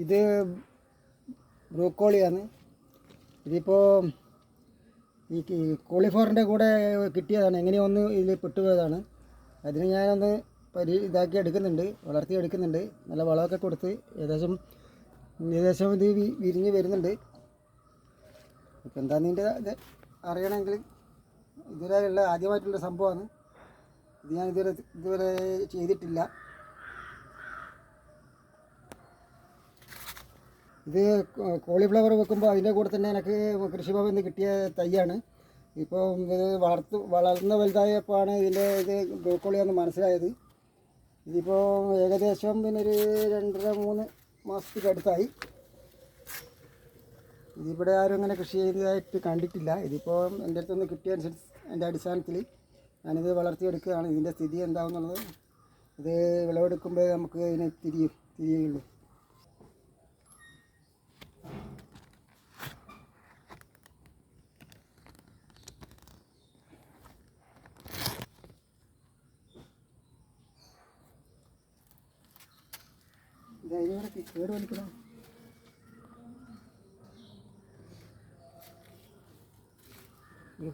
ഇത് ബ്രോക്കോളിയാണ്. ഇതിപ്പോൾ ഈ കോളിഫ്ലവറിൻ്റെ കൂടെ കിട്ടിയതാണ്. എങ്ങനെയോ ഒന്ന് ഇതിൽ പെട്ടുപോയതാണ്. അതിന് ഞാനൊന്ന് ഇതാക്കി എടുക്കുന്നുണ്ട്, വളർത്തി എടുക്കുന്നുണ്ട്. നല്ല വളമൊക്കെ കൊടുത്ത് ഏകദേശം ഇത് വിരിഞ്ഞ് വരുന്നുണ്ട്. ഇപ്പം എന്താണെന്ന് ഇതിൻ്റെ ഇത് അറിയണമെങ്കിൽ ഇതുവരെയുള്ള ആദ്യമായിട്ടുള്ള സംഭവമാണ്. ഇത് ഞാൻ ഇതുവരെ ചെയ്തിട്ടില്ല. ഇത് കോളിഫ്ലവർ വെക്കുമ്പോൾ അതിൻ്റെ കൂടെ തന്നെ എനിക്ക് കൃഷിഭവനിൽ നിന്ന് കിട്ടിയ തൈയാണ്. ഇപ്പോൾ ഇത് വളർന്ന് വലുതായപ്പോഴാണ് ഇതിൻ്റെ ഇത് ബ്രോക്കോളിയാന്ന് മനസ്സിലായത്. ഇതിപ്പോൾ ഏകദേശം പിന്നെ ഒരു 2.5-3 മാസത്തിൻ്റെ അടുത്തായി. ഇതിവിടെ ആരും അങ്ങനെ കൃഷി ചെയ്തതായിട്ട് കണ്ടിട്ടില്ല. ഇതിപ്പോൾ എൻ്റെ അടുത്തുനിന്ന് കിട്ടിയ അതിൻ്റെ അടിസ്ഥാനത്തിൽ ഞാനിത് വളർത്തിയെടുക്കുകയാണ്. ഇതിൻ്റെ സ്ഥിതി എന്താണെന്നുള്ളത് ഇത് വിളവെടുക്കുമ്പോൾ നമുക്ക് ഇതിനെ തിരിയുള്ളൂ. ഇത് അതിനോട് കേട് വലിക്കണം.